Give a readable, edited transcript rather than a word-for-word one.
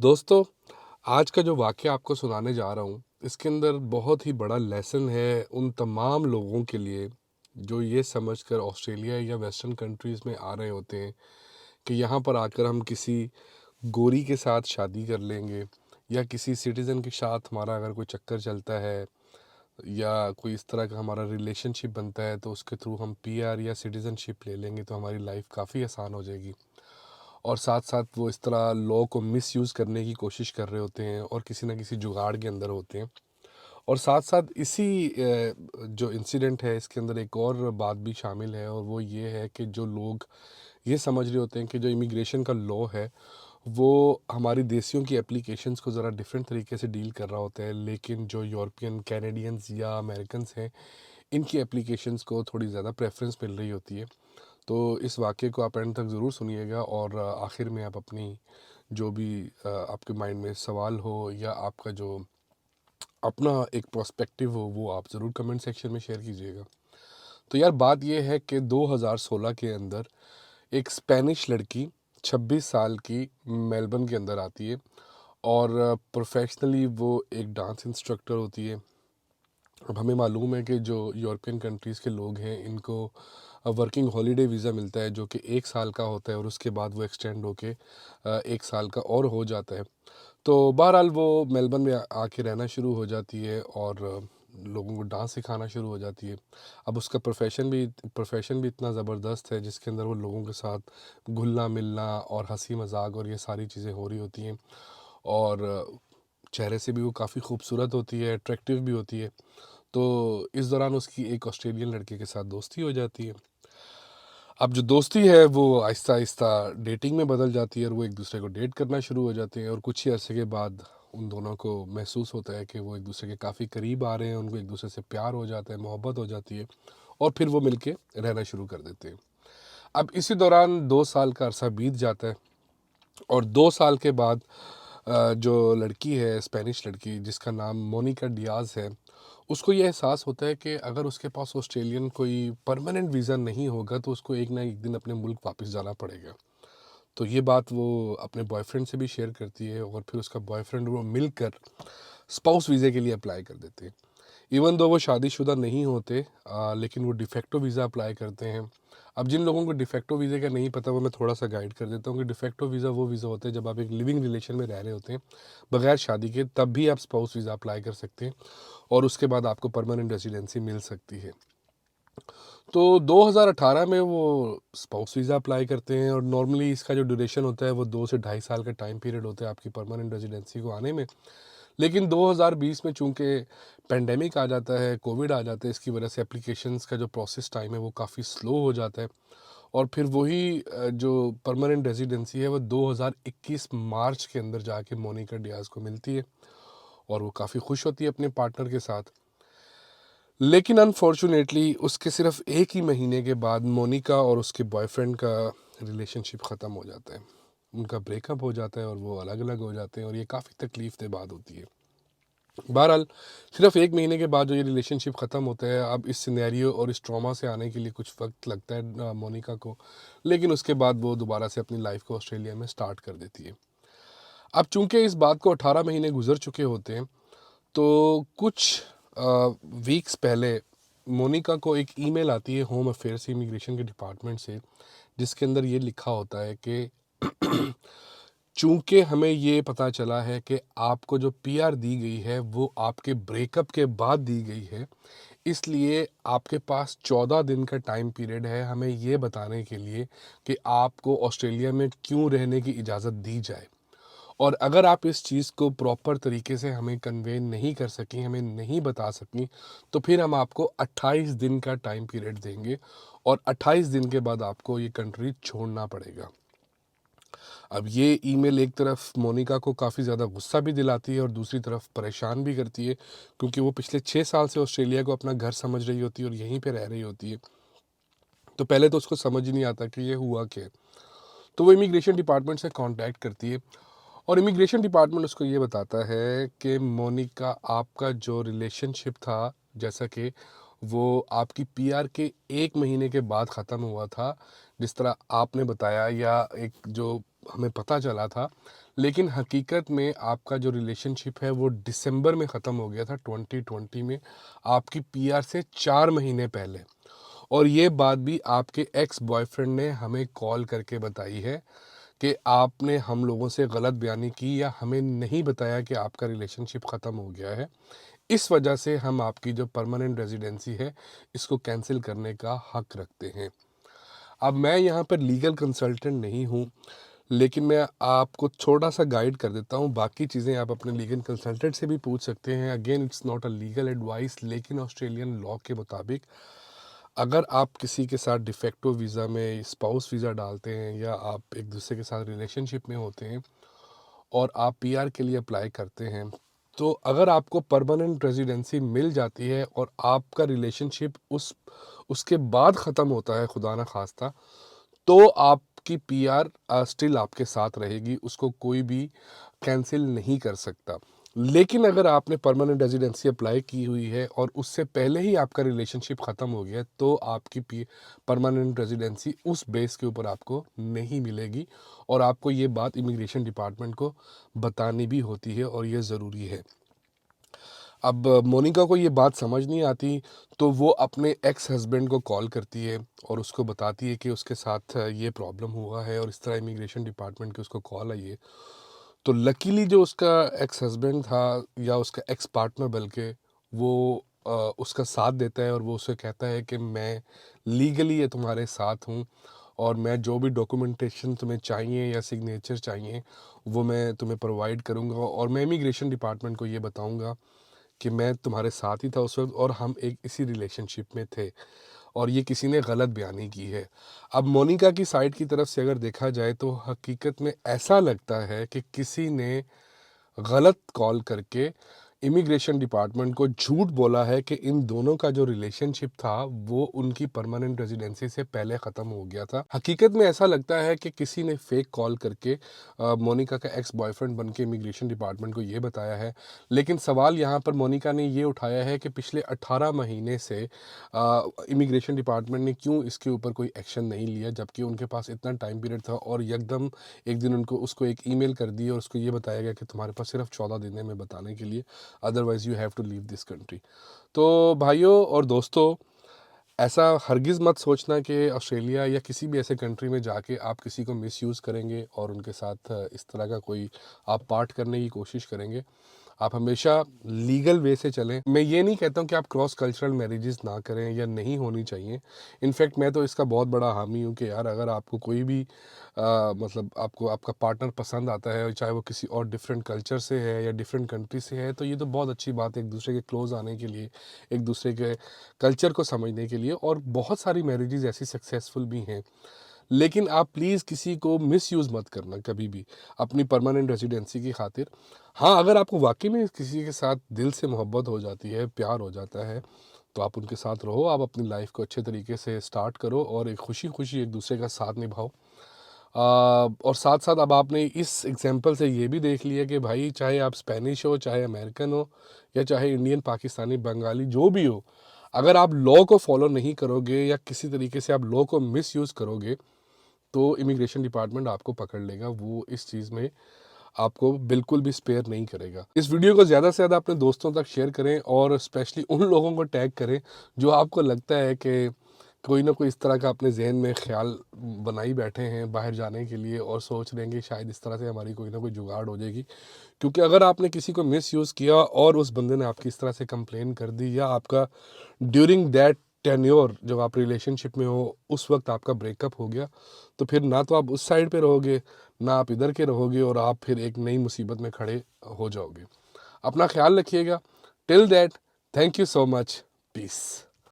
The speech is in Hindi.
दोस्तों, आज का जो वाक़या आपको सुनाने जा रहा हूँ, इसके अंदर बहुत ही बड़ा लेसन है उन तमाम लोगों के लिए, जो ये समझकर ऑस्ट्रेलिया या वेस्टर्न कंट्रीज़ में आ रहे होते हैं कि यहाँ पर आकर हम किसी गोरी के साथ शादी कर लेंगे या किसी सिटीज़न के साथ हमारा अगर कोई चक्कर चलता है या कोई इस तरह का हमारा रिलेशनशिप बनता है, तो उसके थ्रू हम पीआर या सिटीज़नशिप ले लेंगे, तो हमारी लाइफ़ काफ़ी आसान हो जाएगी। और साथ-साथ वो इस तरह लॉ को मिसयूज़ करने की कोशिश कर रहे होते हैं और किसी न किसी जुगाड़ के अंदर होते हैं। और साथ-साथ इसी जो इंसिडेंट है इसके अंदर एक और बात भी शामिल है, और वो ये है कि जो लोग ये समझ रहे होते हैं कि जो इमिग्रेशन का लॉ है, वो हमारी देशियों की एप्लीकेशंस को ज़रा डिफरेंट तरीके से डील कर रहा होता है, लेकिन जो यूरोपियन, कैनेडियंस या अमेरिकन्स हैं, इनकी एप्लीकेशंस को थोड़ी ज़्यादा प्रेफ़रेंस मिल रही होती है। तो इस वाक़ये को आप एंड तक ज़रूर सुनिएगा, और आखिर में आप अपनी जो भी आपके माइंड में सवाल हो या आपका जो अपना एक पर्सपेक्टिव हो, वो आप ज़रूर कमेंट सेक्शन में शेयर कीजिएगा। तो यार, बात ये है कि 2016 के अंदर एक स्पेनिश लड़की 26 साल की मेलबर्न के अंदर आती है, और प्रोफेशनली वो एक डांस इंस्ट्रक्टर होती है। अब हमें मालूम है कि जो यूरोपियन कंट्रीज़ के लोग हैं, इनको वर्किंग हॉलीडे वीज़ा मिलता है, जो कि 1 साल का होता है, और उसके बाद वो एक्सटेंड होके 1 साल का और हो जाता है। तो बहरहाल वो मेलबर्न में आके रहना शुरू हो जाती है, और लोगों को डांस सिखाना शुरू हो जाती है। अब उसका प्रोफेशन भी इतना ज़बरदस्त है, जिसके अंदर वो लोगों के साथ घुलना मिलना और हंसी मजाक और ये सारी चीज़ें हो रही होती हैं, और चेहरे से भी वो काफ़ी खूबसूरत होती है, अट्रैक्टिव भी होती है। तो इस दौरान उसकी एक ऑस्ट्रेलियन लड़के के साथ दोस्ती हो जाती है। अब जो दोस्ती है वो आहिस्ता आहिस्ता डेटिंग में बदल जाती है, और वो एक दूसरे को डेट करना शुरू हो जाते हैं, और कुछ ही अरसे के बाद उन दोनों को महसूस होता है कि वो एक दूसरे के काफ़ी करीब आ रहे हैं, उनको एक दूसरे से प्यार हो जाता है, मोहब्बत हो जाती है, और फिर वो मिलके रहना शुरू कर देते हैं। अब इसी दौरान 2 साल का अरसा बीत जाता है, और 2 साल के बाद जो लड़की है, स्पेनिश लड़की जिसका नाम मोनिका डियाज़ है, उसको ये एहसास होता है कि अगर उसके पास ऑस्ट्रेलियन कोई परमानेंट वीज़ा नहीं होगा, तो उसको एक ना एक दिन अपने मुल्क वापस जाना पड़ेगा। तो ये बात वो अपने बॉयफ्रेंड से भी शेयर करती है, और फिर उसका बॉयफ्रेंड वो मिलकर स्पाउस वीज़े के लिए अप्लाई कर देते हैं। इवन दो वो शादीशुदा नहीं होते, लेकिन वो डिफेक्टो वीज़ा अप्लाई करते हैं। अब जिन लोगों को डिफेक्टो वीज़े का नहीं पता, वो मैं थोड़ा सा गाइड कर देता हूँ कि डिफेक्टो वीज़ा वो वीज़ा होता है जब आप एक लिविंग रिलेशन में रह रहे होते हैं बगैर शादी के, तब भी आप स्पाउस वीज़ा अप्लाई कर सकते हैं, और उसके बाद आपको परमानेंट रेजिडेंसी मिल सकती है। तो 2018 में वो स्पाउस वीज़ा अप्लाई करते हैं, और नॉर्मली इसका जो ड्यूरेशन होता है वो 2 से ढाई साल का टाइम पीरियड होता है आपकी परमानेंट रेजिडेंसी को आने में। लेकिन 2020 में चूंकि पेंडेमिक आ जाता है, कोविड आ जाता है, इसकी वजह से एप्लीकेशंस का जो प्रोसेस टाइम है वो काफ़ी स्लो हो जाता है, और फिर वही जो परमानेंट रेजिडेंसी है वो 2021 मार्च के अंदर जाके मोनिका डियाज़ को मिलती है, और वो काफ़ी खुश होती है अपने पार्टनर के साथ। लेकिन अनफॉर्चुनेटली उसके सिर्फ एक ही महीने के बाद मोनिका और उसके बॉयफ्रेंड का रिलेशनशिप ख़त्म हो जाता है, उनका ब्रेकअप हो जाता है, और वो अलग अलग हो जाते हैं, और ये काफ़ी तकलीफ दे बात होती है। बहरहाल, सिर्फ एक महीने के बाद जो ये रिलेशनशिप ख़त्म होता है, अब इस सिनेरियो और इस ट्रॉमा से आने के लिए कुछ वक्त लगता है मोनिका को, लेकिन उसके बाद वो दोबारा से अपनी लाइफ को ऑस्ट्रेलिया में स्टार्ट कर देती है। अब चूंकि इस बात को 18 महीने गुजर चुके होते हैं, तो कुछ वीक्स पहले मोनिका को एक ईमेल आती है होम अफेयर्स इमिग्रेशन के डिपार्टमेंट से, जिसके अंदर ये लिखा होता है कि चूंकि हमें ये पता चला है कि आपको जो पीआर दी गई है वो आपके ब्रेकअप के बाद दी गई है, इसलिए आपके पास 14 दिन का टाइम पीरियड है हमें ये बताने के लिए कि आपको ऑस्ट्रेलिया में क्यों रहने की इजाज़त दी जाए। और अगर आप इस चीज़ को प्रॉपर तरीके से हमें कन्वे नहीं कर सकें, हमें नहीं बता सकें, तो फिर हम आपको 28 दिन का टाइम पीरियड देंगे, और 28 दिन के बाद आपको ये कंट्री छोड़ना पड़ेगा। अब ये ईमेल एक तरफ मोनिका को काफ़ी ज़्यादा गुस्सा भी दिलाती है, और दूसरी तरफ परेशान भी करती है, क्योंकि वो पिछले 6 साल से ऑस्ट्रेलिया को अपना घर समझ रही होती है और यहीं पे रह रही होती है। तो पहले तो उसको समझ ही नहीं आता कि ये हुआ क्या है। तो वो इमिग्रेशन डिपार्टमेंट से कांटेक्ट करती है, और इमिग्रेशन डिपार्टमेंट उसको ये बताता है कि मोनिका, आपका जो रिलेशनशिप था, जैसा कि वो आपकी पीआर के 1 महीने के बाद ख़त्म हुआ था, जिस तरह आपने बताया, या एक जो हमें पता चला था, लेकिन हकीकत में आपका जो रिलेशनशिप है वो दिसंबर में ख़त्म हो गया था 2020 में, आपकी पीआर से 4 महीने पहले। और ये बात भी आपके एक्स बॉयफ्रेंड ने हमें कॉल करके बताई है कि आपने हम लोगों से गलत बयानी की या हमें नहीं बताया कि आपका रिलेशनशिप ख़त्म हो गया है। इस वजह से हम आपकी जो परमानेंट रेजिडेंसी है इसको कैंसिल करने का हक रखते हैं। अब मैं यहाँ पर लीगल कंसल्टेंट नहीं हूँ, लेकिन मैं आपको छोटा-सा गाइड कर देता हूँ, बाकी चीज़ें आप अपने लीगल कंसल्टेंट से भी पूछ सकते हैं। Again it's not a legal advice, लेकिन ऑस्ट्रेलियन लॉ के मुताबिक अगर आप किसी के साथ डिफेक्टो वीज़ा में स्पाउस वीज़ा डालते हैं या आप एक दूसरे के साथ रिलेशनशिप में होते हैं और आप पीआर के लिए अप्लाई करते हैं, तो अगर आपको परमानेंट रेजिडेंसी मिल जाती है और आपका रिलेशनशिप उसके बाद ख़त्म होता है खुदा ना खास्ता, तो आपकी पीआर स्टिल आपके साथ रहेगी, उसको कोई भी कैंसिल नहीं कर सकता। लेकिन अगर आपने परमानेंट रेजिडेंसी अप्लाई की हुई है और उससे पहले ही आपका रिलेशनशिप ख़त्म हो गया है, तो आपकी परमानेंट रेजिडेंसी उस बेस के ऊपर आपको नहीं मिलेगी और आपको ये बात इमिग्रेशन डिपार्टमेंट को बतानी भी होती है और ये ज़रूरी है। अब मोनिका को ये बात समझ नहीं आती, तो वो अपने एक्स हस्बैंड को कॉल करती है और उसको बताती है कि उसके साथ ये प्रॉब्लम हुआ है और इस तरह इमिग्रेशन डिपार्टमेंट की उसको कॉल आई है। तो लकीली जो उसका एक्स हस्बैंड था या उसका एक्स पार्टनर बल्कि, वो उसका साथ देता है और वो उसे कहता है कि मैं लीगली ये तुम्हारे साथ हूँ और मैं जो भी डॉक्यूमेंटेशन तुम्हें चाहिए या सिग्नेचर चाहिए वो मैं तुम्हें प्रोवाइड करूँगा और मैं इमिग्रेशन डिपार्टमेंट को ये बताऊँगा कि मैं तुम्हारे साथ ही था उस वक्त और हम एक इसी रिलेशनशिप में थे और ये किसी ने गलत बयानी की है। अब मोनिका की साइड की तरफ से अगर देखा जाए तो हकीकत में ऐसा लगता है कि किसी ने गलत कॉल करके इमिग्रेशन डिपार्टमेंट को झूठ बोला है कि इन दोनों का जो रिलेशनशिप था वो उनकी परमानेंट रेजिडेंसी से पहले ख़त्म हो गया था। हकीकत में ऐसा लगता है कि किसी ने फेक कॉल करके मोनिका का एक्स बॉयफ्रेंड बन के इमिग्रेशन डिपार्टमेंट को ये बताया है। लेकिन सवाल यहाँ पर मोनिका ने ये उठाया है कि पिछले 18 महीने से इमिग्रेशन डिपार्टमेंट ने क्यों इसके ऊपर कोई एक्शन नहीं लिया, जबकि उनके पास इतना टाइम पीरियड था और एकदम एक दिन उसको एक ईमेल कर दी और उसको ये बताया गया कि तुम्हारे पास सिर्फ 14 दिन है में बताने के लिए, otherwise you have to leave this country. तो भाइयों और दोस्तों, ऐसा हरगिज़ मत सोचना कि ऑस्ट्रेलिया या किसी भी ऐसे कंट्री में जाके आप किसी को मिसयूज़ करेंगे और उनके साथ इस तरह का कोई आप पार्ट करने की कोशिश करेंगे। आप हमेशा लीगल वे से चलें। मैं ये नहीं कहता हूँ कि आप क्रॉस कल्चरल मैरिजेस ना करें या नहीं होनी चाहिए। इनफैक्ट मैं तो इसका बहुत बड़ा हामी हूँ कि यार अगर आपको कोई भी मतलब आपको आपका पार्टनर पसंद आता है, चाहे वो किसी और डिफरेंट कल्चर से है या डिफरेंट कंट्री से है, तो ये तो बहुत अच्छी बात है एक दूसरे के क्लोज़ आने के लिए, एक दूसरे के कल्चर को समझने के लिए, और बहुत सारी मैरिजेस ऐसी सक्सेसफुल भी हैं। लेकिन आप प्लीज़ किसी को मिसयूज़ मत करना कभी भी अपनी परमानेंट रेजिडेंसी की खातिर। हाँ, अगर आपको वाक़ई में किसी के साथ दिल से मोहब्बत हो जाती है, प्यार हो जाता है, तो आप उनके साथ रहो, आप अपनी लाइफ़ को अच्छे तरीके से स्टार्ट करो और एक खुशी-खुशी एक दूसरे का साथ निभाओ। और साथ-साथ अब आपने इस एग्ज़ाम्पल से ये भी देख लिया कि भाई चाहे आप स्पेनिश हो, चाहे अमेरिकन हो या चाहे इंडियन, पाकिस्तानी, बंगाली जो भी हो, अगर आप लॉ को फ़ॉलो नहीं करोगे या किसी तरीके से आप लॉ को मिसयूज़ करोगे, तो इमिग्रेशन डिपार्टमेंट आपको पकड़ लेगा। वो इस चीज़ में आपको बिल्कुल भी स्पेयर नहीं करेगा। इस वीडियो को ज़्यादा से ज़्यादा अपने दोस्तों तक शेयर करें और स्पेशली उन लोगों को टैग करें जो आपको लगता है कि कोई ना कोई इस तरह का अपने ज़हन में ख़्याल बनाई बैठे हैं बाहर जाने के लिए और सोच रहे हैं कि शायद इस तरह से हमारी कोई ना कोई जुगाड़ हो जाएगी। क्योंकि अगर आपने किसी को मिसयूज़ किया और उस बंदे ने आपकी इस तरह से कंप्लेन कर दी या आपका ड्यूरिंग दैट टेन्योर जब आप रिलेशनशिप में हो उस वक्त आपका ब्रेकअप हो गया, तो फिर ना तो आप उस साइड पे रहोगे, ना आप इधर के रहोगे और आप फिर एक नई मुसीबत में खड़े हो जाओगे। अपना ख्याल रखिएगा। Till that, thank you so much. Piece.